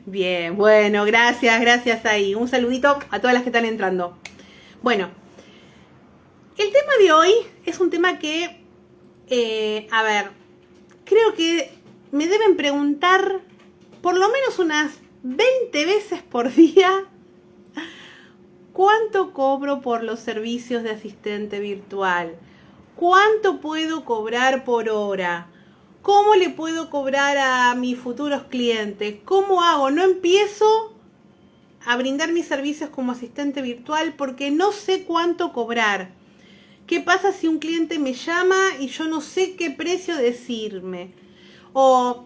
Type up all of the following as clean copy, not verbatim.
Bien, bueno, gracias ahí. Un saludito a todas las que están entrando. Bueno, el tema de hoy es un tema que, a ver, creo que me deben preguntar por lo menos unas 20 veces por día cuánto cobro por los servicios de asistente virtual, cuánto puedo cobrar por hora, cómo le puedo cobrar a mis futuros clientes, cómo hago, no empiezo a brindar mis servicios como asistente virtual porque no sé cuánto cobrar. ¿Qué pasa si un cliente me llama y yo no sé qué precio decirme? O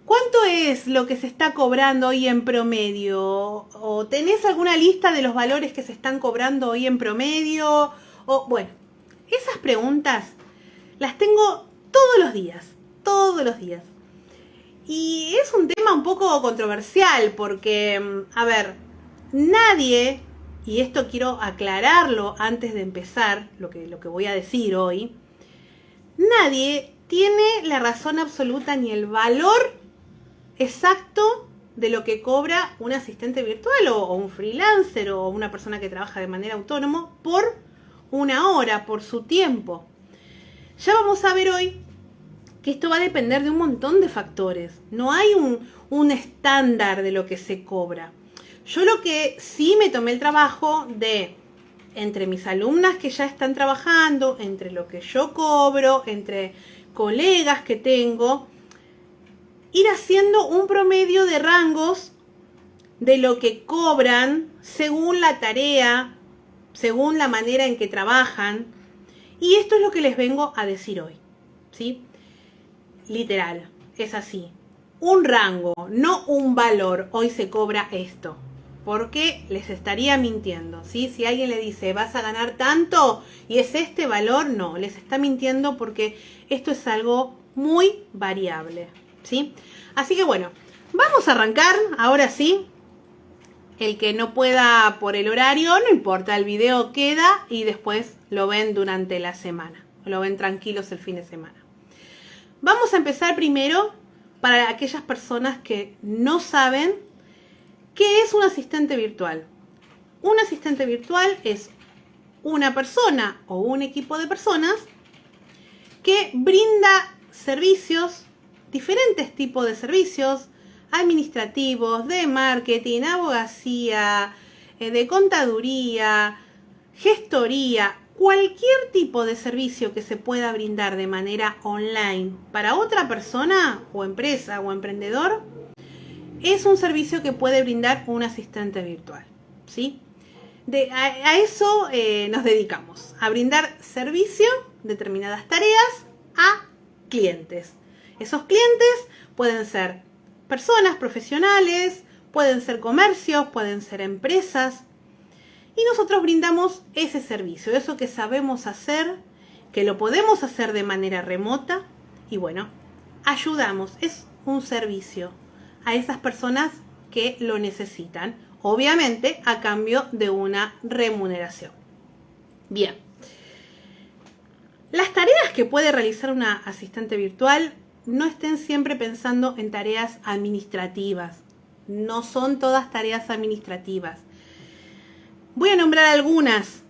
¿cuánto es lo que se está cobrando hoy en promedio? ¿O tenés alguna lista de los valores que se están cobrando hoy en promedio? O bueno, esas preguntas las tengo todos los días, todos los días. Y es un tema un poco controversial porque, a ver, nadie, y esto quiero aclararlo antes de empezar lo que voy a decir hoy, nadie tiene la razón absoluta ni el valor exacto de lo que cobra un asistente virtual o un freelancer o una persona que trabaja de manera autónoma por una hora, por su tiempo. Ya vamos a ver hoy que esto va a depender de un montón de factores. No hay un estándar de lo que se cobra. Yo lo que sí me tomé el trabajo de, entre mis alumnas que ya están trabajando, entre lo que yo cobro, entre colegas que tengo, ir haciendo un promedio de rangos de lo que cobran según la tarea, según la manera en que trabajan. Y esto es lo que les vengo a decir hoy, ¿sí? Literal, es así. Un rango, no un valor. Hoy se cobra esto. Porque les estaría mintiendo, ¿sí? Si alguien le dice, vas a ganar tanto y es este valor, no, les está mintiendo porque esto es algo muy variable, ¿sí? Así que bueno, vamos a arrancar, ahora sí. El que no pueda por el horario, no importa, el video queda y después lo ven durante la semana. Lo ven tranquilos el fin de semana. Vamos a empezar primero para aquellas personas que no saben qué es un asistente virtual. Un asistente virtual es una persona o un equipo de personas que brinda servicios, diferentes tipos de servicios administrativos, de marketing, abogacía, de contaduría, gestoría, cualquier tipo de servicio que se pueda brindar de manera online para otra persona o empresa o emprendedor, es un servicio que puede brindar un asistente virtual, ¿sí? A eso nos dedicamos, a brindar servicio, determinadas tareas a clientes. Esos clientes pueden ser personas profesionales, pueden ser comercios, pueden ser empresas. Y nosotros brindamos ese servicio, eso que sabemos hacer, que lo podemos hacer de manera remota. Y bueno, ayudamos, es un servicio a esas personas que lo necesitan. Obviamente a cambio de una remuneración. Bien. Las tareas que puede realizar una asistente virtual no estén siempre pensando en tareas administrativas. No son todas tareas administrativas. Voy a nombrar algunas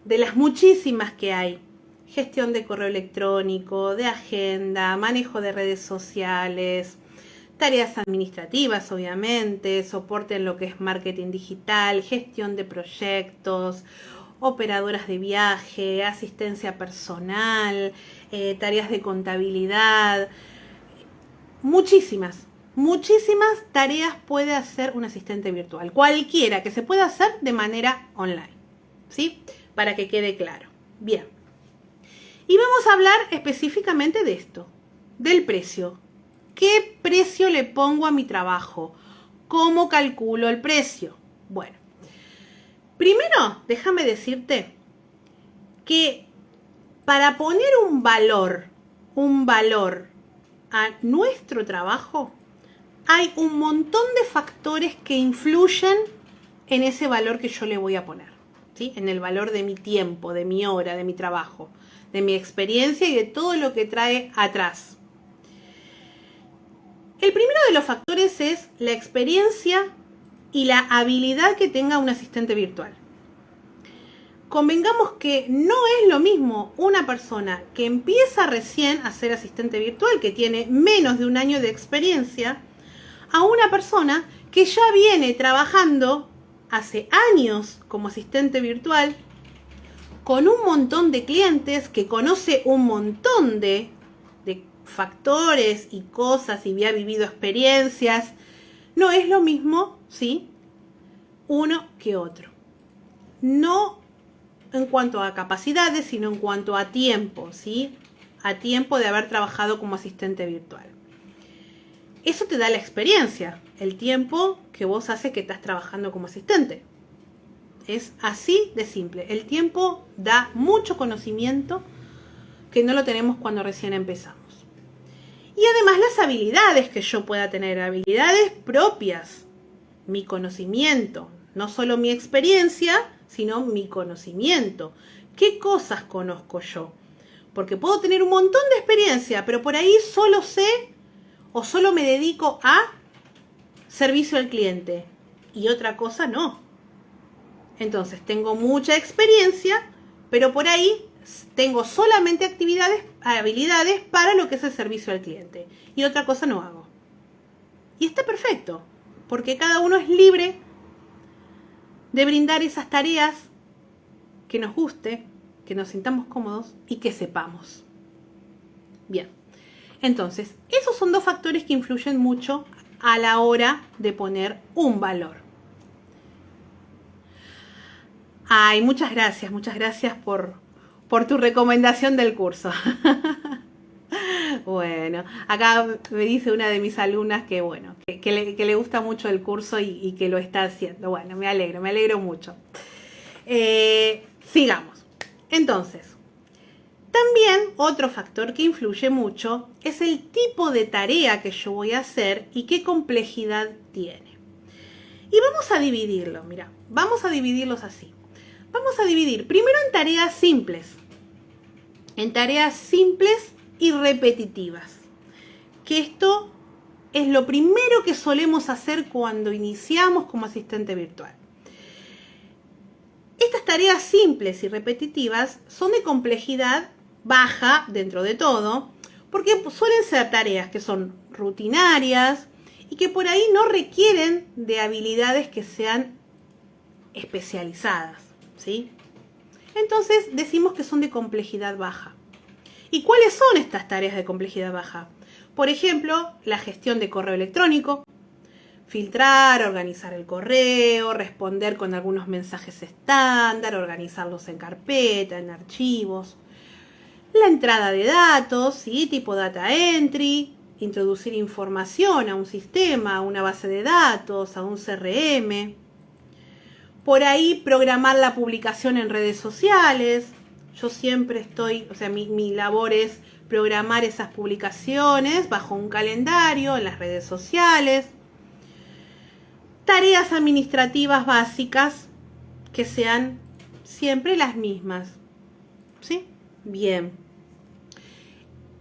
de las muchísimas que hay. Gestión de correo electrónico, de agenda, manejo de redes sociales, tareas administrativas, obviamente, soporte en lo que es marketing digital, gestión de proyectos, operadoras de viaje, asistencia personal, tareas de contabilidad. Muchísimas tareas puede hacer un asistente virtual. Cualquiera que se pueda hacer de manera online, ¿sí? Para que quede claro. Bien. Y vamos a hablar específicamente de esto, del precio. ¿Qué precio le pongo a mi trabajo? ¿Cómo calculo el precio? Bueno, primero déjame decirte que para poner un valor a nuestro trabajo, hay un montón de factores que influyen en ese valor que yo le voy a poner, ¿sí? En el valor de mi tiempo, de mi hora, de mi trabajo, de mi experiencia y de todo lo que trae atrás. El primero de los factores es la experiencia y la habilidad que tenga un asistente virtual. Convengamos que no es lo mismo una persona que empieza recién a ser asistente virtual, que tiene menos de un año de experiencia, a una persona que ya viene trabajando hace años como asistente virtual, con un montón de clientes, que conoce un montón de factores y cosas y ha vivido experiencias. No es lo mismo, ¿sí?, uno que otro. No en cuanto a capacidades, sino en cuanto a tiempo, ¿sí? A tiempo de haber trabajado como asistente virtual. Eso te da la experiencia, el tiempo que vos haces que estás trabajando como asistente. Es así de simple. El tiempo da mucho conocimiento que no lo tenemos cuando recién empezamos. Y además las habilidades que yo pueda tener, habilidades propias, mi conocimiento, no solo mi experiencia, sino mi conocimiento. ¿Qué cosas conozco yo? Porque puedo tener un montón de experiencia, pero por ahí solo sé o solo me dedico a servicio al cliente y otra cosa no. Entonces tengo mucha experiencia, pero por ahí tengo solamente habilidades para lo que es el servicio al cliente y otra cosa no hago. Y está perfecto, porque cada uno es libre de brindar esas tareas que nos guste, que nos sintamos cómodos y que sepamos. Bien, entonces, esos son dos factores que influyen mucho a la hora de poner un valor. Ay, muchas gracias por tu recomendación del curso. Bueno, acá me dice una de mis alumnas que bueno, que le gusta mucho el curso y que lo está haciendo. Bueno, me alegro mucho. Sigamos. Entonces, también otro factor que influye mucho es el tipo de tarea que yo voy a hacer y qué complejidad tiene. Y vamos a dividirlo, mira, vamos a dividirlos así. Vamos a dividir primero en tareas simples y repetitivas. Que esto es lo primero que solemos hacer cuando iniciamos como asistente virtual. Estas tareas simples y repetitivas son de complejidad baja dentro de todo, porque suelen ser tareas que son rutinarias y que por ahí no requieren de habilidades que sean especializadas, ¿sí? Entonces decimos que son de complejidad baja. ¿Y cuáles son estas tareas de complejidad baja? Por ejemplo, la gestión de correo electrónico, filtrar, organizar el correo, responder con algunos mensajes estándar, organizarlos en carpeta, en archivos, la entrada de datos, ¿sí?, tipo data entry, introducir información a un sistema, a una base de datos, a un CRM. Por ahí programar la publicación en redes sociales. Yo siempre mi labor es programar esas publicaciones bajo un calendario en las redes sociales. Tareas administrativas básicas que sean siempre las mismas, ¿sí? Bien.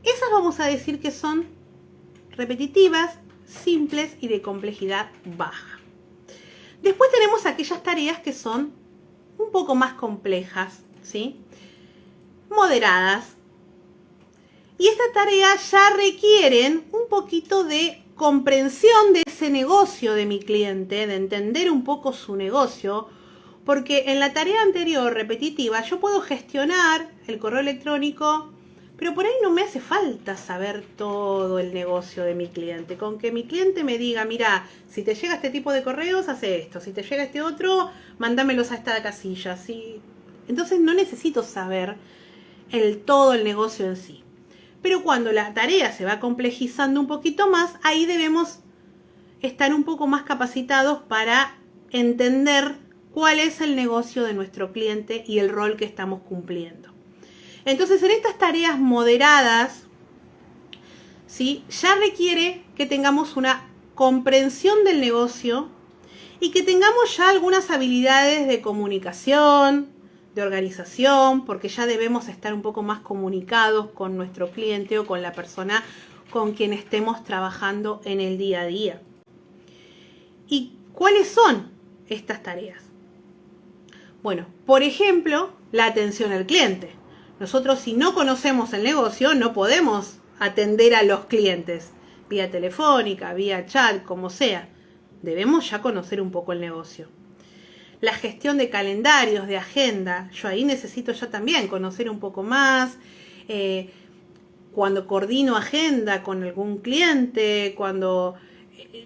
Esas vamos a decir que son repetitivas, simples y de complejidad baja. Después tenemos aquellas tareas que son un poco más complejas, ¿sí?, moderadas. Y estas tareas ya requieren un poquito de comprensión de ese negocio de mi cliente, de entender un poco su negocio, porque en la tarea anterior, repetitiva, yo puedo gestionar el correo electrónico, pero por ahí no me hace falta saber todo el negocio de mi cliente. Con que mi cliente me diga, mira, si te llega este tipo de correos, hace esto. Si te llega este otro, mándamelos a esta casilla, ¿sí? Entonces no necesito saber todo el negocio en sí. Pero cuando la tarea se va complejizando un poquito más, ahí debemos estar un poco más capacitados para entender cuál es el negocio de nuestro cliente y el rol que estamos cumpliendo. Entonces, en estas tareas moderadas, ¿sí?, ya requiere que tengamos una comprensión del negocio y que tengamos ya algunas habilidades de comunicación, de organización, porque ya debemos estar un poco más comunicados con nuestro cliente o con la persona con quien estemos trabajando en el día a día. ¿Y cuáles son estas tareas? Bueno, por ejemplo, la atención al cliente. Nosotros, si no conocemos el negocio, no podemos atender a los clientes vía telefónica, vía chat, como sea. Debemos ya conocer un poco el negocio. La gestión de calendarios, de agenda, yo ahí necesito ya también conocer un poco más. Cuando coordino agenda con algún cliente, cuando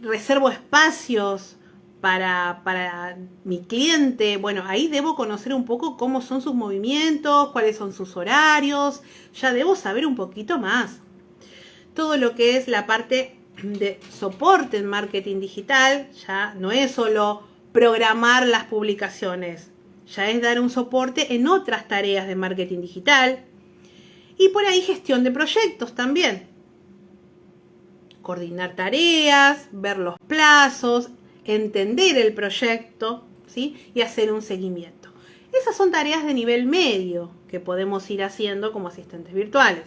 reservo espacios para mi cliente, bueno, ahí debo conocer un poco cómo son sus movimientos, cuáles son sus horarios, ya debo saber un poquito más. Todo lo que es la parte de soporte en marketing digital, ya no es solo programar las publicaciones, ya es dar un soporte en otras tareas de marketing digital. Y por ahí gestión de proyectos también. Coordinar tareas, ver los plazos, entender el proyecto, ¿sí? Y hacer un seguimiento. Esas son tareas de nivel medio que podemos ir haciendo como asistentes virtuales.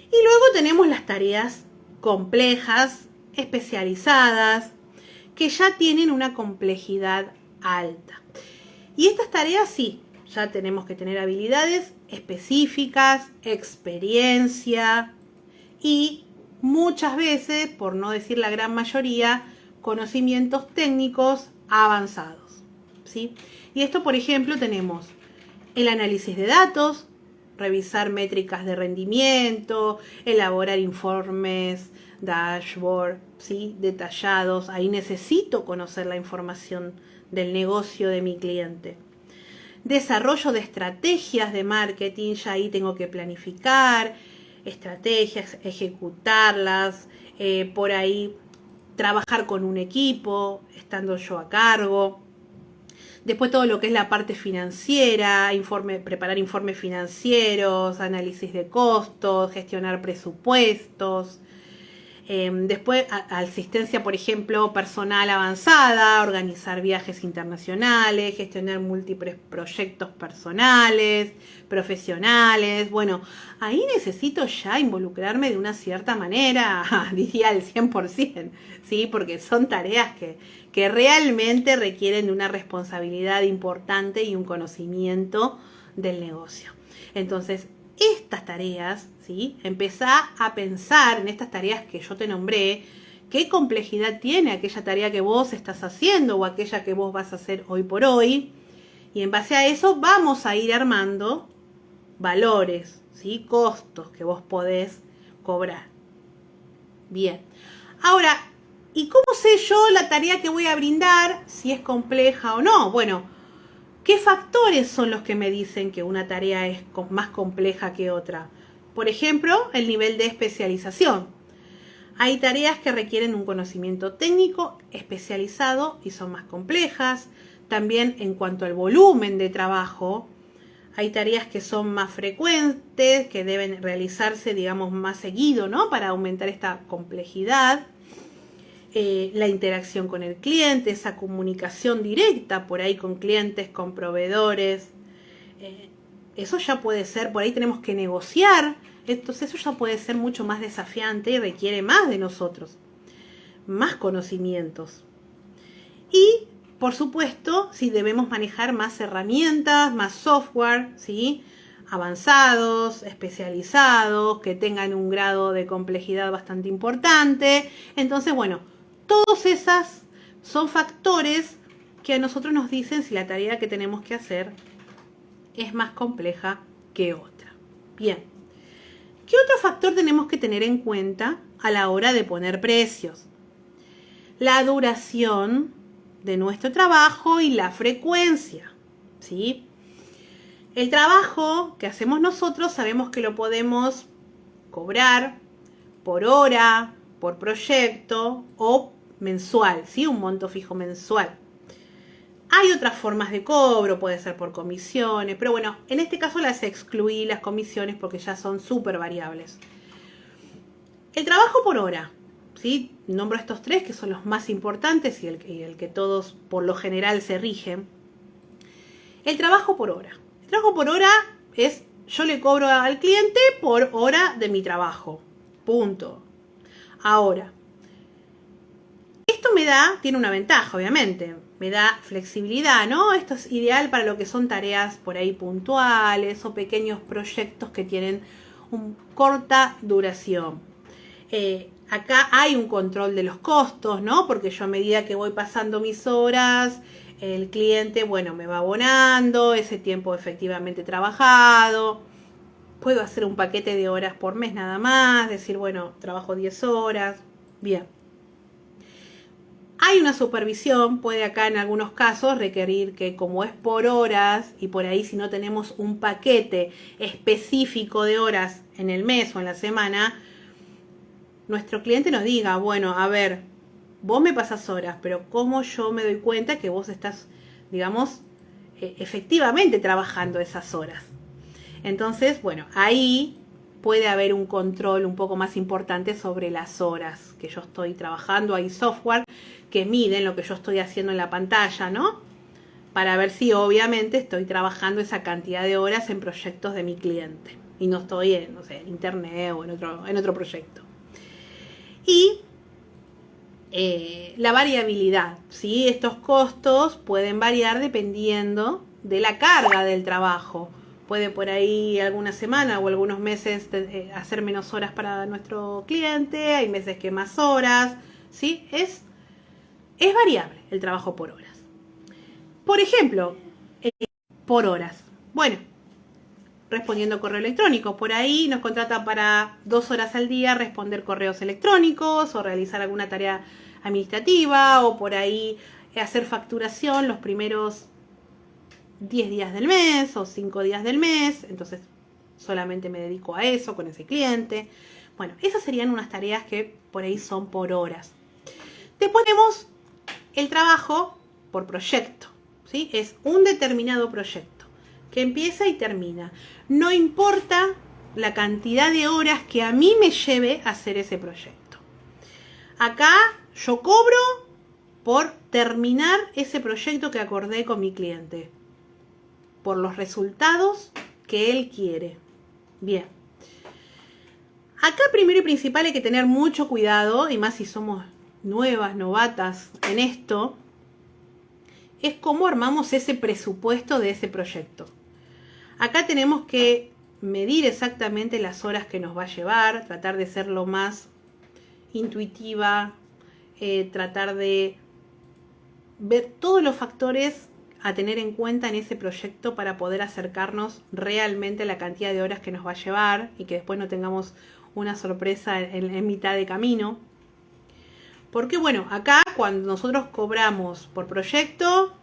Y luego tenemos las tareas complejas, especializadas, que ya tienen una complejidad alta. Y estas tareas sí, ya tenemos que tener habilidades específicas, experiencia y muchas veces, por no decir la gran mayoría, conocimientos técnicos avanzados, ¿sí? Y esto, por ejemplo, tenemos el análisis de datos, revisar métricas de rendimiento, elaborar informes, dashboard, ¿sí? Detallados. Ahí necesito conocer la información del negocio de mi cliente. Desarrollo de estrategias de marketing, ya ahí tengo que planificar estrategias, ejecutarlas, por ahí trabajar con un equipo, estando yo a cargo. Después todo lo que es la parte financiera, preparar informes financieros, análisis de costos, gestionar presupuestos. Después asistencia, por ejemplo, personal avanzada, organizar viajes internacionales, gestionar múltiples proyectos personales, profesionales. Bueno, ahí necesito ya involucrarme de una cierta manera, diría al 100%, ¿sí? Porque son tareas que realmente requieren de una responsabilidad importante y un conocimiento del negocio. Entonces, estas tareas, ¿sí? Empezá a pensar en estas tareas que yo te nombré, qué complejidad tiene aquella tarea que vos estás haciendo o aquella que vos vas a hacer hoy por hoy. Y en base a eso vamos a ir armando valores, ¿sí? Costos que vos podés cobrar. Bien. Ahora, ¿y cómo sé yo la tarea que voy a brindar, si es compleja o no? Bueno, ¿qué factores son los que me dicen que una tarea es más compleja que otra? Por ejemplo, el nivel de especialización. Hay tareas que requieren un conocimiento técnico especializado y son más complejas. También en cuanto al volumen de trabajo, hay tareas que son más frecuentes, que deben realizarse, digamos, más seguido, ¿no? Para aumentar esta complejidad. La interacción con el cliente, esa comunicación directa por ahí con clientes, con proveedores. Eso ya puede ser, por ahí tenemos que negociar. Entonces eso ya puede ser mucho más desafiante y requiere más de nosotros, más conocimientos. Y, por supuesto, sí debemos manejar más herramientas, más software, ¿sí? Avanzados, especializados, que tengan un grado de complejidad bastante importante. Entonces, bueno, todos esas son factores que a nosotros nos dicen si la tarea que tenemos que hacer es más compleja que otra. Bien, ¿qué otro factor tenemos que tener en cuenta a la hora de poner precios? La duración de nuestro trabajo y la frecuencia, ¿sí? El trabajo que hacemos nosotros sabemos que lo podemos cobrar por hora, por proyecto o mensual, ¿sí? Un monto fijo mensual. Hay otras formas de cobro, puede ser por comisiones, pero bueno, en este caso las excluí, las comisiones, porque ya son súper variables. El trabajo por hora, ¿sí? Nombro estos tres que son los más importantes y el que todos por lo general se rigen. El trabajo por hora. El trabajo por hora es, yo le cobro al cliente por hora de mi trabajo. Punto. Ahora, esto tiene una ventaja, obviamente, me da flexibilidad, ¿no? Esto es ideal para lo que son tareas por ahí puntuales o pequeños proyectos que tienen corta duración. Acá hay un control de los costos, ¿no? Porque yo a medida que voy pasando mis horas, el cliente, bueno, me va abonando ese tiempo efectivamente trabajado. Puedo hacer un paquete de horas por mes nada más, decir, bueno, trabajo 10 horas, bien. Hay una supervisión, puede acá en algunos casos requerir que como es por horas y por ahí si no tenemos un paquete específico de horas en el mes o en la semana, nuestro cliente nos diga, bueno, a ver, vos me pasas horas, pero ¿cómo yo me doy cuenta que vos estás, digamos, efectivamente trabajando esas horas? Entonces, bueno, ahí puede haber un control un poco más importante sobre las horas que yo estoy trabajando. Hay software que miden lo que yo estoy haciendo en la pantalla, ¿no? Para ver si obviamente estoy trabajando esa cantidad de horas en proyectos de mi cliente. Y no estoy en, no sé, en internet o en otro proyecto. Y la variabilidad, ¿sí? Estos costos pueden variar dependiendo de la carga del trabajo. Puede por ahí alguna semana o algunos meses hacer menos horas para nuestro cliente, hay meses que más horas, ¿sí? Es variable el trabajo por horas. Por ejemplo, por horas. Bueno, respondiendo correo electrónico, por ahí nos contratan para 2 horas al día responder correos electrónicos o realizar alguna tarea administrativa o por ahí hacer facturación los primeros 10 días del mes o 5 días del mes, entonces solamente me dedico a eso con ese cliente. Bueno, esas serían unas tareas que por ahí son por horas. Después tenemos el trabajo por proyecto, ¿sí? Es un determinado proyecto que empieza y termina. No importa la cantidad de horas que a mí me lleve a hacer ese proyecto. Acá yo cobro por terminar ese proyecto que acordé con mi cliente, por los resultados que él quiere. Bien. Acá primero y principal hay que tener mucho cuidado, y más si somos novatas en esto, es cómo armamos ese presupuesto de ese proyecto. Acá tenemos que medir exactamente las horas que nos va a llevar, tratar de ser lo más intuitiva, tratar de ver todos los factores a tener en cuenta en ese proyecto para poder acercarnos realmente a la cantidad de horas que nos va a llevar y que después no tengamos una sorpresa en mitad de camino. Porque bueno, acá cuando nosotros cobramos por proyecto,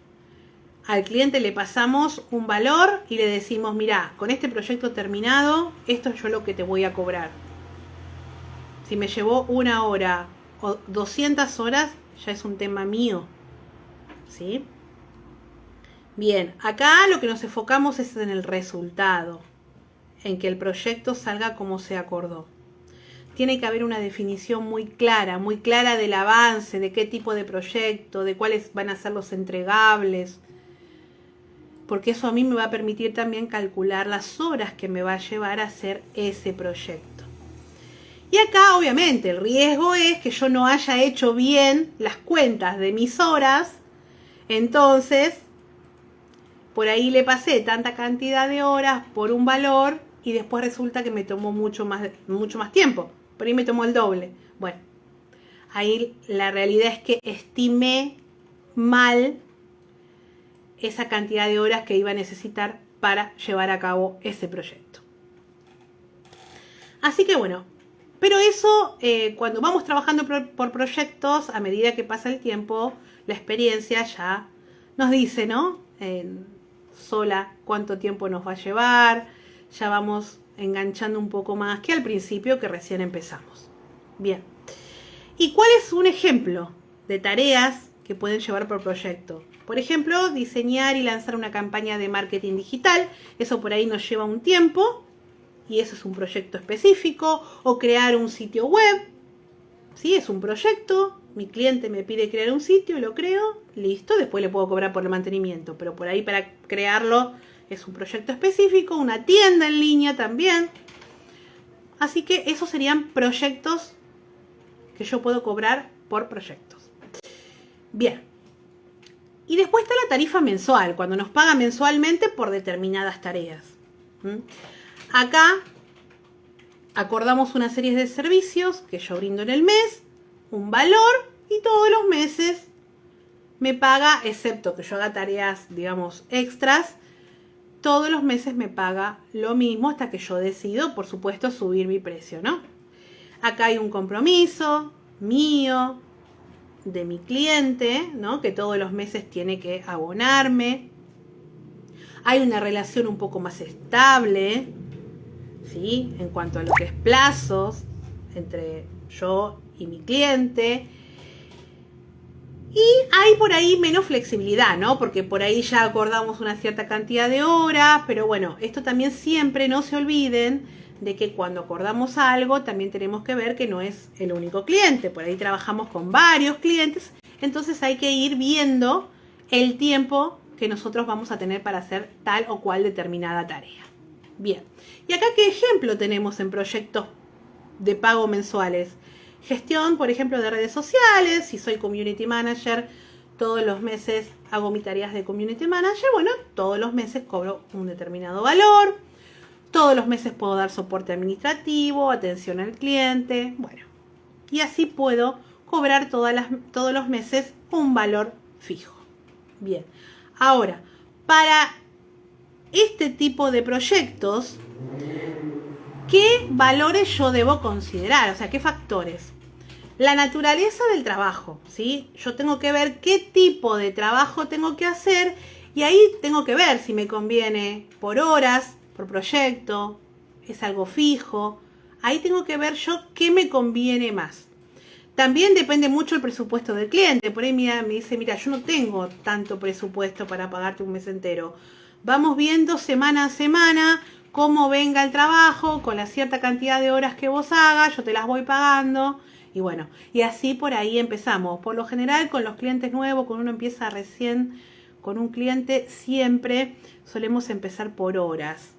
al cliente le pasamos un valor y le decimos, mira, con este proyecto terminado, esto es yo lo que te voy a cobrar. Si me llevó 1 hora o 200 horas, ya es un tema mío, ¿sí? Bien, acá lo que nos enfocamos es en el resultado, en que el proyecto salga como se acordó. Tiene que haber una definición muy clara del avance, de qué tipo de proyecto, de cuáles van a ser los entregables, porque eso a mí me va a permitir también calcular las horas que me va a llevar a hacer ese proyecto. Y acá obviamente el riesgo es que yo no haya hecho bien las cuentas de mis horas, entonces por ahí le pasé tanta cantidad de horas por un valor y después resulta que me tomó mucho más tiempo. Por ahí me tomó el doble. Bueno, ahí la realidad es que estimé mal esa cantidad de horas que iba a necesitar para llevar a cabo ese proyecto. Así que bueno, pero eso cuando vamos trabajando por proyectos, a medida que pasa el tiempo, la experiencia ya nos dice, ¿no? Sola cuánto tiempo nos va a llevar, ya vamos enganchando un poco más que al principio que recién empezamos. Bien, ¿y cuál es un ejemplo de tareas que pueden llevar por proyecto? Por ejemplo, diseñar y lanzar una campaña de marketing digital, eso por ahí nos lleva un tiempo y eso es un proyecto específico, o crear un sitio web, ¿sí? Es un proyecto. Mi cliente me pide crear un sitio, lo creo, listo, después le puedo cobrar por el mantenimiento, pero por ahí para crearlo es un proyecto específico, una tienda en línea también. Así que esos serían proyectos que yo puedo cobrar por proyectos. Bien. Y después está la tarifa mensual, cuando nos paga mensualmente por determinadas tareas. Acá acordamos una serie de servicios que yo brindo en el mes, un valor, y todos los meses me paga, excepto que yo haga tareas, digamos, extras, todos los meses me paga lo mismo hasta que yo decido, por supuesto, subir mi precio, ¿no? Acá hay un compromiso mío, de mi cliente, ¿no? Que todos los meses tiene que abonarme. Hay una relación un poco más estable, ¿sí? En cuanto a lo que es plazos entre yo y mi cliente. Y hay por ahí menos flexibilidad, ¿no? Porque por ahí ya acordamos una cierta cantidad de horas, pero bueno, esto también siempre no se olviden de que cuando acordamos algo también tenemos que ver que no es el único cliente. Por ahí trabajamos con varios clientes, entonces hay que ir viendo el tiempo que nosotros vamos a tener para hacer tal o cual determinada tarea. Bien, y acá qué ejemplo tenemos en proyectos de pago mensuales. Gestión, por ejemplo, de redes sociales. Si soy community manager, todos los meses hago mis tareas de community manager. Bueno, todos los meses cobro un determinado valor. Todos los meses puedo dar soporte administrativo, atención al cliente. Bueno, y así puedo cobrar todos los meses un valor fijo. Bien, ahora, para este tipo de proyectos, ¿qué valores yo debo considerar? O sea, ¿qué factores? La naturaleza del trabajo, ¿sí? Yo tengo que ver qué tipo de trabajo tengo que hacer y ahí tengo que ver si me conviene por horas, por proyecto, es algo fijo. Ahí tengo que ver yo qué me conviene más. También depende mucho el presupuesto del cliente. Por ahí me dice, mira, yo no tengo tanto presupuesto para pagarte un mes entero. Vamos viendo semana a semana cómo venga el trabajo, con la cierta cantidad de horas que vos hagas, yo te las voy pagando. Y bueno, y así por ahí empezamos. Por lo general, con los clientes nuevos, cuando uno empieza recién con un cliente, siempre solemos empezar por horas.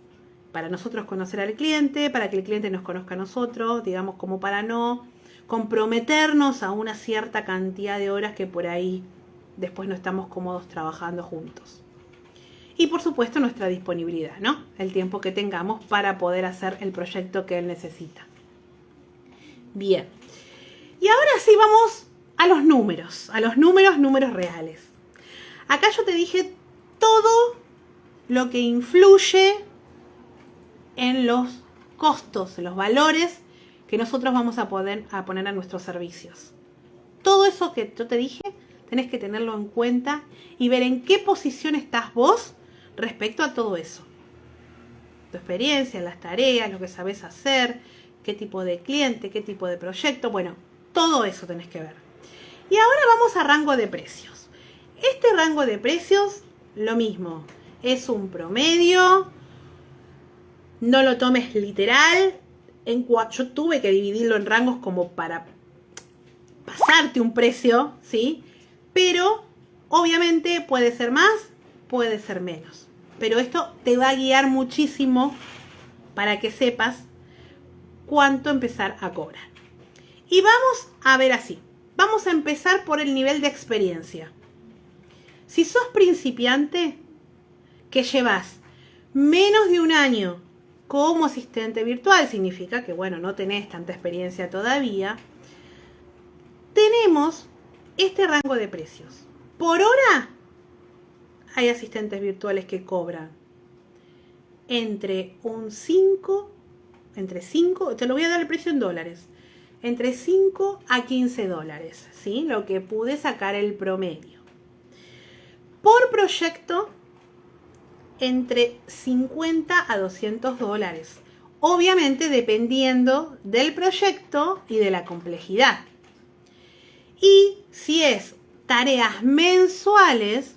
Para nosotros conocer al cliente, para que el cliente nos conozca a nosotros, digamos, como para no comprometernos a una cierta cantidad de horas que por ahí después no estamos cómodos trabajando juntos. Y por supuesto nuestra disponibilidad, ¿no? El tiempo que tengamos para poder hacer el proyecto que él necesita. Bien. Y ahora sí vamos a los números reales. Acá yo te dije todo lo que influye en los costos, en los valores que nosotros vamos a poner a nuestros servicios. Todo eso que yo te dije, tenés que tenerlo en cuenta y ver en qué posición estás vos respecto a todo eso. Tu experiencia, las tareas, lo que sabes hacer, qué tipo de cliente, qué tipo de proyecto, bueno, todo eso tenés que ver. Y ahora vamos a rango de precios. Este rango de precios, lo mismo, es un promedio. No lo tomes literal. Yo tuve que dividirlo en rangos como para pasarte un precio, ¿sí? Pero obviamente puede ser más, puede ser menos. Pero esto te va a guiar muchísimo para que sepas cuánto empezar a cobrar. Y vamos a ver así. Vamos a empezar por el nivel de experiencia. Si sos principiante, que llevas menos de un año como asistente virtual, significa que, bueno, no tenés tanta experiencia todavía, tenemos este rango de precios. Por hora, hay asistentes virtuales que cobran entre 5, te lo voy a dar el precio en dólares, entre 5 a 15 dólares, ¿sí? Lo que pude sacar el promedio. Por proyecto, entre 50 a 200 dólares. Obviamente dependiendo del proyecto y de la complejidad. Y si es tareas mensuales,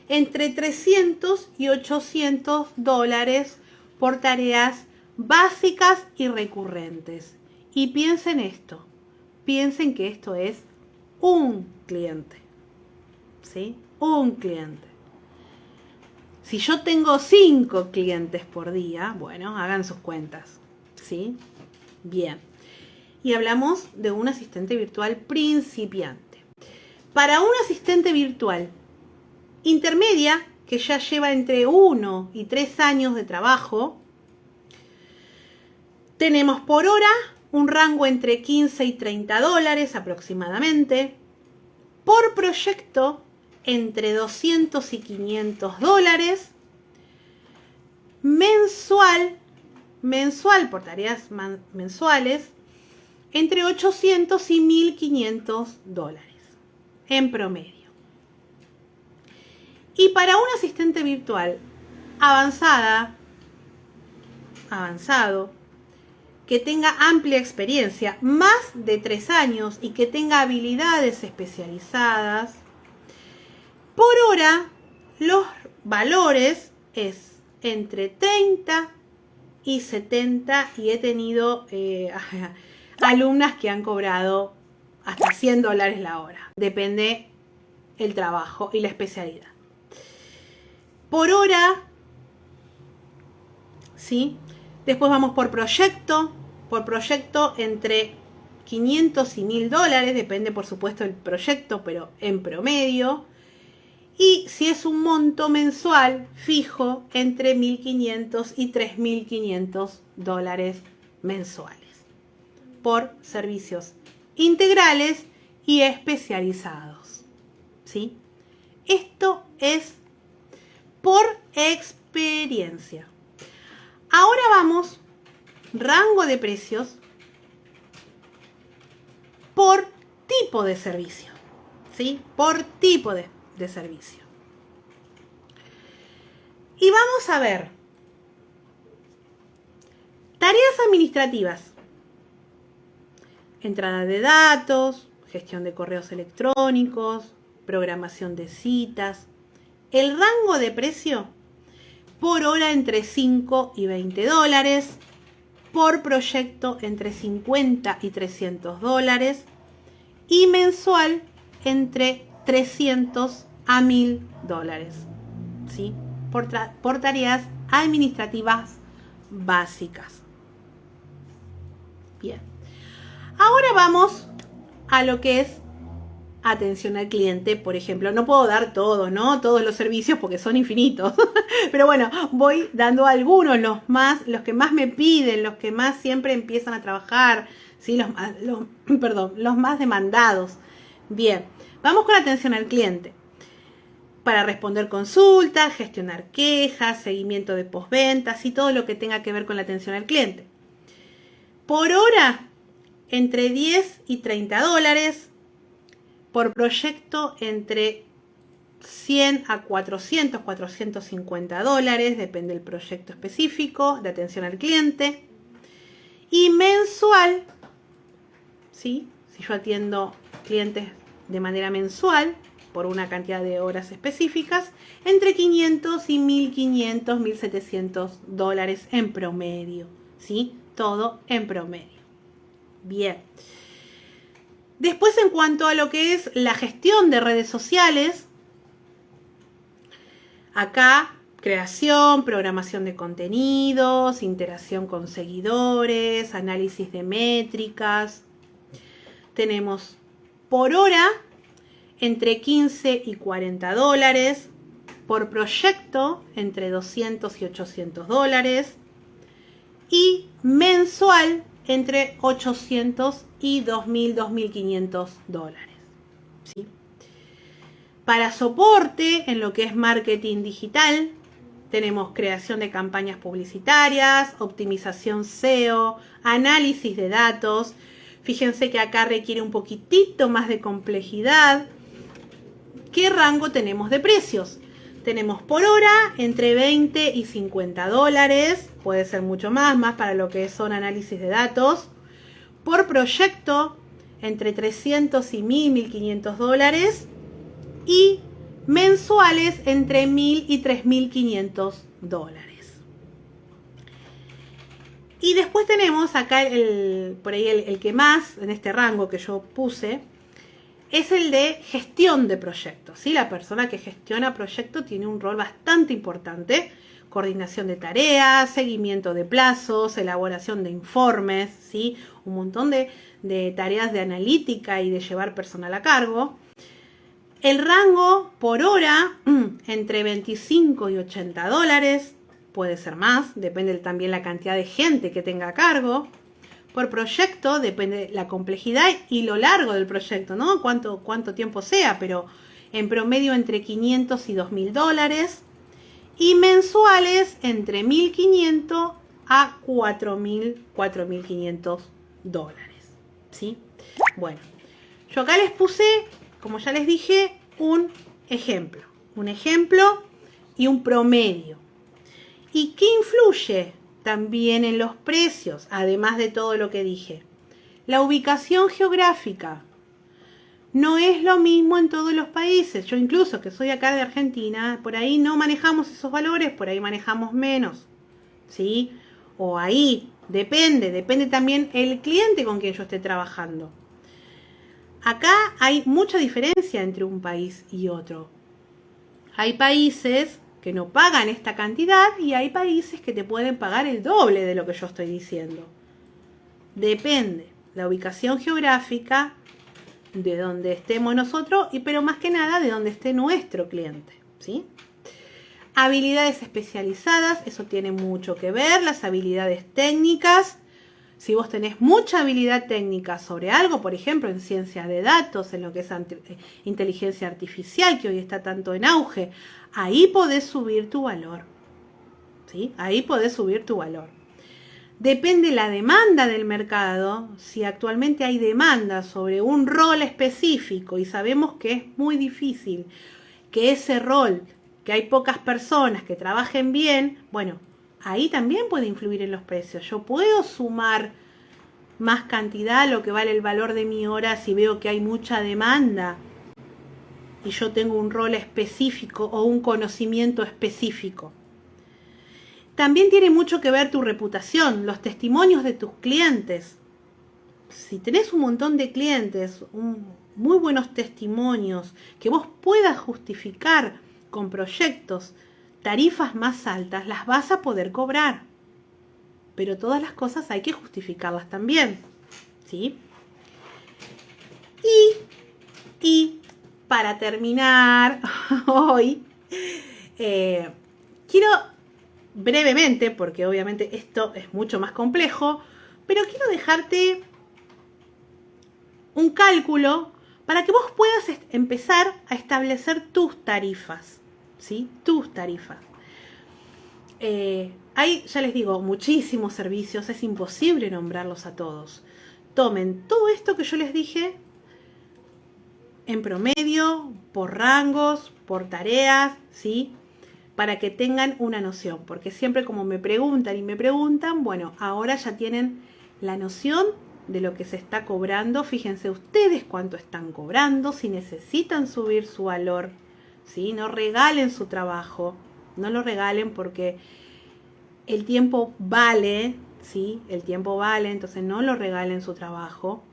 entre 300 y 800 dólares por tareas básicas y recurrentes. Y piensen esto, piensen que esto es un cliente, ¿sí? Un cliente. Si yo tengo 5 clientes por día, bueno, hagan sus cuentas, ¿sí? Bien. y hablamos de un asistente virtual principiante. Para un asistente virtual intermedia, que ya lleva entre 1 y 3 años de trabajo, tenemos por hora un rango entre 15 y 30 dólares aproximadamente. Por proyecto, entre 200 y 500 dólares. Mensual por tareas mensuales, entre 800 y 1.500 dólares en promedio. Y para un asistente virtual avanzado, que tenga amplia experiencia, más de 3 años y que tenga habilidades especializadas, por hora los valores es entre 30 y 70 y he tenido alumnas que han cobrado hasta 100 dólares la hora. Depende el trabajo y la especialidad. Por hora, ¿sí? Después vamos por proyecto entre 500 y 1.000 dólares, depende por supuesto del proyecto, pero en promedio. Y si es un monto mensual fijo, entre 1.500 y 3.500 dólares mensuales por servicios integrales y especializados, ¿sí? Esto es por experiencia. Ahora vamos, rango de precios por tipo de servicio, ¿sí? Por tipo de servicio. Y vamos a ver tareas administrativas: entrada de datos, gestión de correos electrónicos, programación de citas. El rango de precio por hora entre 5 y 20 dólares, por proyecto entre 50 y 300 dólares y mensual entre 300 a 1.000 dólares, ¿sí? Por tareas administrativas básicas. Bien. Ahora vamos a lo que es atención al cliente, por ejemplo. No puedo dar todo, ¿no? Todos los servicios porque son infinitos. Pero bueno, voy dando algunos, los que más me piden, los que más siempre empiezan a trabajar, ¿sí? Los más demandados. Bien, vamos con atención al cliente. Para responder consultas, gestionar quejas, seguimiento de postventas y todo lo que tenga que ver con la atención al cliente. Por hora, entre 10 y 30 dólares. Por proyecto, entre 100 a 400, 450 dólares, depende del proyecto específico de atención al cliente. Y mensual, ¿sí? Si yo atiendo clientes de manera mensual, por una cantidad de horas específicas, entre 500 y 1.500, 1.700 dólares en promedio, ¿sí? Todo en promedio. Bien. Después, en cuanto a lo que es la gestión de redes sociales, acá creación, programación de contenidos, interacción con seguidores, análisis de métricas. Tenemos por hora entre 15 y 40 dólares, por proyecto entre 200 y 800 dólares y mensual entre 800 y 2.000, 2.500 dólares. ¿Sí? Para soporte en lo que es marketing digital, tenemos creación de campañas publicitarias, optimización SEO, análisis de datos. Fíjense que acá requiere un poquitito más de complejidad. ¿Qué rango tenemos de precios? Tenemos por hora entre 20 y 50 dólares, puede ser mucho más para lo que son análisis de datos. Por proyecto, entre 300 y 1.500 dólares. Y mensuales entre 1.000 y 3.500 dólares. Y después tenemos acá por ahí el que más, en este rango que yo puse, es el de gestión de proyectos, ¿sí? La persona que gestiona proyectos tiene un rol bastante importante coordinación de tareas, seguimiento de plazos, elaboración de informes, ¿sí? Un montón de tareas de analítica y de llevar personal a cargo. El rango por hora, entre 25 y 80 dólares, puede ser más, depende también la cantidad de gente que tenga a cargo. Por proyecto, depende la complejidad y lo largo del proyecto, ¿no? Cuánto tiempo sea, pero en promedio entre 500 y 2.000 dólares. Y mensuales entre 1.500 a 4.500 dólares, ¿sí? Bueno, yo acá les puse, como ya les dije, un ejemplo y un promedio. ¿Y qué influye también en los precios, además de todo lo que dije? La ubicación geográfica. No es lo mismo en todos los países. Yo incluso, que soy acá de Argentina, por ahí no manejamos esos valores, por ahí manejamos menos, ¿sí? O ahí, depende también el cliente con quien yo esté trabajando. Acá hay mucha diferencia entre un país y otro. Hay países que no pagan esta cantidad y hay países que te pueden pagar el doble de lo que yo estoy diciendo. Depende la ubicación geográfica, de donde estemos nosotros, pero más que nada de donde esté nuestro cliente, ¿sí? Habilidades especializadas, eso tiene mucho que ver. Las habilidades técnicas, si vos tenés mucha habilidad técnica sobre algo, por ejemplo en ciencias de datos, en lo que es inteligencia artificial, que hoy está tanto en auge, ahí podés subir tu valor, ¿sí? Ahí podés subir tu valor. Depende la demanda del mercado. Si actualmente hay demanda sobre un rol específico y sabemos que es muy difícil que ese rol, que hay pocas personas que trabajen bien, bueno, ahí también puede influir en los precios. Yo puedo sumar más cantidad a lo que vale el valor de mi hora si veo que hay mucha demanda y yo tengo un rol específico o un conocimiento específico. También tiene mucho que ver tu reputación, los testimonios de tus clientes. Si tenés un montón de clientes, muy buenos testimonios, que vos puedas justificar con proyectos, tarifas más altas, las vas a poder cobrar. Pero todas las cosas hay que justificarlas también, ¿sí? Y para terminar hoy, quiero brevemente, porque obviamente esto es mucho más complejo, pero quiero dejarte un cálculo para que vos puedas empezar a establecer tus tarifas, ¿sí? Tus tarifas. Hay, ya les digo, muchísimos servicios, es imposible nombrarlos a todos. Tomen todo esto que yo les dije en promedio, por rangos, por tareas, ¿sí? Para que tengan una noción, porque siempre como me preguntan, bueno, ahora ya tienen la noción de lo que se está cobrando. Fíjense ustedes cuánto están cobrando, si necesitan subir su valor, ¿sí? No regalen su trabajo, no lo regalen porque el tiempo vale, ¿sí? El tiempo vale, entonces no lo regalen su trabajo.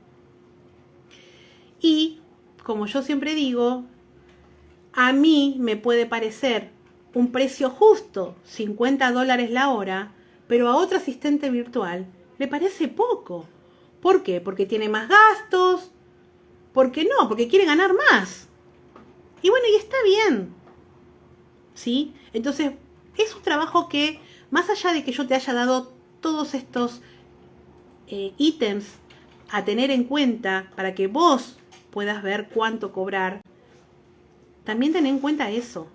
Y, como yo siempre digo, a mí me puede parecer un precio justo, 50 dólares la hora, pero a otro asistente virtual le parece poco. ¿Por qué? Porque tiene más gastos, porque no, porque quiere ganar más. Y bueno, y está bien, ¿sí? Entonces, es un trabajo que, más allá de que yo te haya dado todos estos ítems a tener en cuenta para que vos puedas ver cuánto cobrar, también ten en cuenta eso,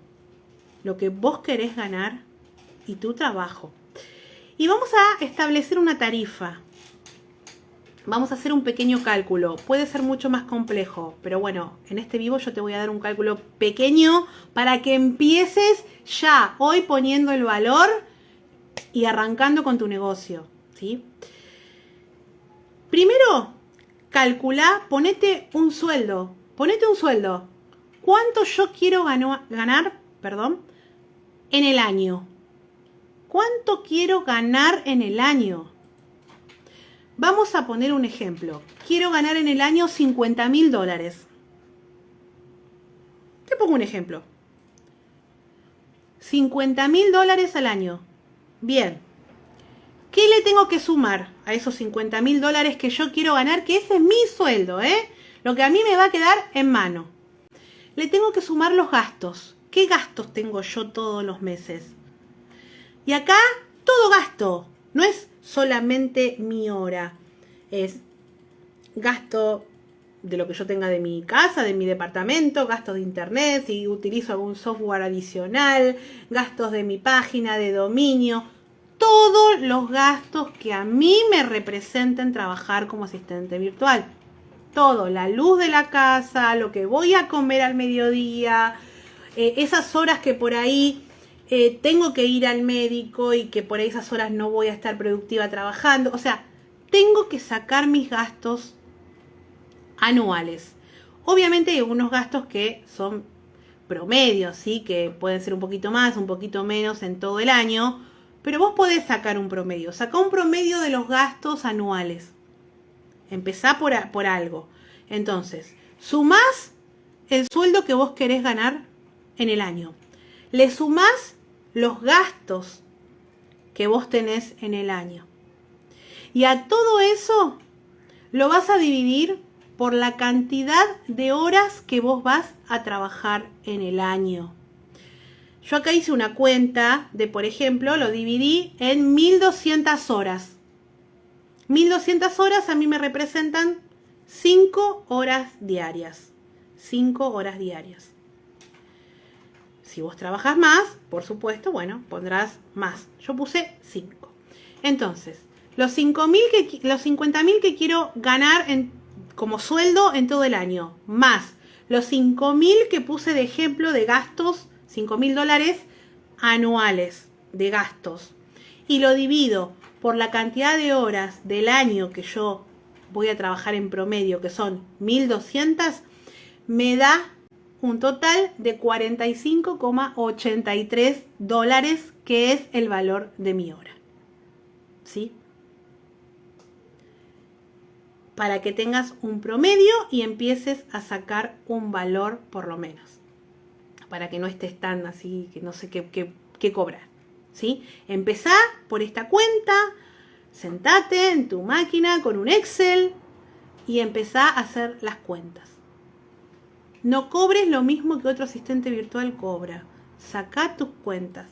lo que vos querés ganar y tu trabajo. Y vamos a establecer una tarifa. Vamos a hacer un pequeño cálculo. Puede ser mucho más complejo, pero bueno, en este vivo yo te voy a dar un cálculo pequeño para que empieces ya hoy poniendo el valor y arrancando con tu negocio, ¿sí? Primero, calcula, ponete un sueldo. ¿Cuánto yo quiero ganar en el año? ¿Cuánto quiero ganar en el año? Vamos a poner un ejemplo. Quiero ganar en el año 50.000 dólares. Te pongo un ejemplo. $50.000 al año. Bien. ¿Qué le tengo que sumar a esos $50.000 que yo quiero ganar? Que ese es mi sueldo, lo que a mí me va a quedar en mano. Le tengo que sumar los gastos. ¿Qué gastos tengo yo todos los meses? Y acá todo gasto. No es solamente mi hora. Es gasto de lo que yo tenga de mi casa, de mi departamento, gastos de internet, si utilizo algún software adicional, gastos de mi página de dominio, todos los gastos que a mí me representen trabajar como asistente virtual. Todo, la luz de la casa, lo que voy a comer al mediodía, esas horas que por ahí tengo que ir al médico y que por ahí esas horas no voy a estar productiva trabajando. O sea, tengo que sacar mis gastos anuales. Obviamente hay algunos gastos que son promedios, ¿sí? Que pueden ser un poquito más, un poquito menos en todo el año, pero vos podés sacar un promedio. Saca un promedio de los gastos anuales. Empezá por algo. Entonces, sumás el sueldo que vos querés ganar en el año. Le sumás los gastos que vos tenés en el año. Y a todo eso lo vas a dividir por la cantidad de horas que vos vas a trabajar en el año. Yo acá hice una cuenta de, por ejemplo, lo dividí en 1.200 horas. 1.200 horas a mí me representan 5 horas diarias. 5 horas diarias. Si vos trabajas más, por supuesto, bueno, pondrás más. Yo puse 5. Entonces, los 50.000 que quiero ganar como sueldo en todo el año, más los 5.000 que puse de ejemplo de gastos, $5.000 anuales de gastos. Y lo divido por la cantidad de horas del año que yo voy a trabajar en promedio, que son 1.200, me da un total de $45,83, que es el valor de mi hora. ¿Sí? Para que tengas un promedio y empieces a sacar un valor por lo menos. Para que no estés tan así, que no sé qué cobrar. ¿Sí? Empezá por esta cuenta, sentate en tu máquina con un Excel y empezá a hacer las cuentas. No cobres lo mismo que otro asistente virtual cobra. Sacá tus cuentas.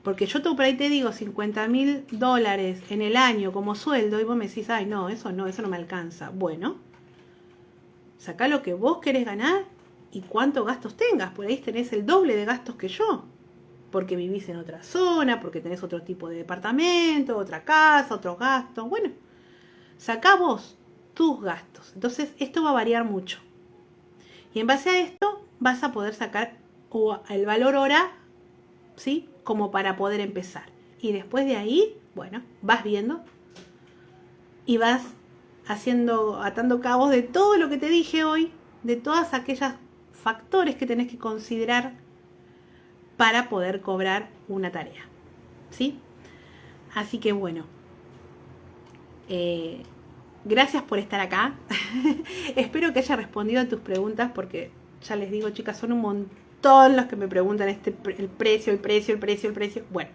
Porque yo por ahí te digo $50.000 en el año como sueldo y vos me decís, ay no, eso no me alcanza. Bueno, sacá lo que vos querés ganar y cuántos gastos tengas. Por ahí tenés el doble de gastos que yo. Porque vivís en otra zona, porque tenés otro tipo de departamento, otra casa, otros gastos. Bueno, sacá vos tus gastos. Entonces esto va a variar mucho. Y en base a esto vas a poder sacar el valor hora, ¿sí? Como para poder empezar. Y después de ahí, bueno, vas viendo y vas atando cabos de todo lo que te dije hoy, de todas aquellas factores que tenés que considerar para poder cobrar una tarea, ¿sí? Así que bueno, gracias por estar acá. Espero que haya respondido a tus preguntas, porque ya les digo, chicas, son un montón los que me preguntan el precio. Bueno,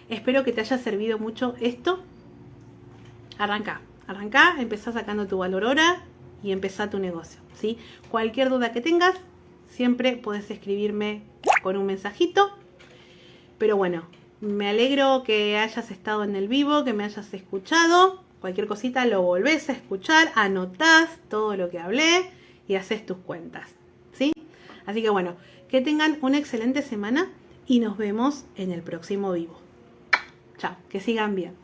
espero que te haya servido mucho esto. Arranca, empezá sacando tu valor hora y empezá tu negocio, ¿sí? Cualquier duda que tengas, siempre puedes escribirme con un mensajito. Pero bueno, me alegro que hayas estado en el vivo, que me hayas escuchado. Cualquier cosita lo volvés a escuchar, anotás todo lo que hablé y haces tus cuentas, ¿sí? Así que bueno, que tengan una excelente semana y nos vemos en el próximo vivo. Chao, que sigan bien.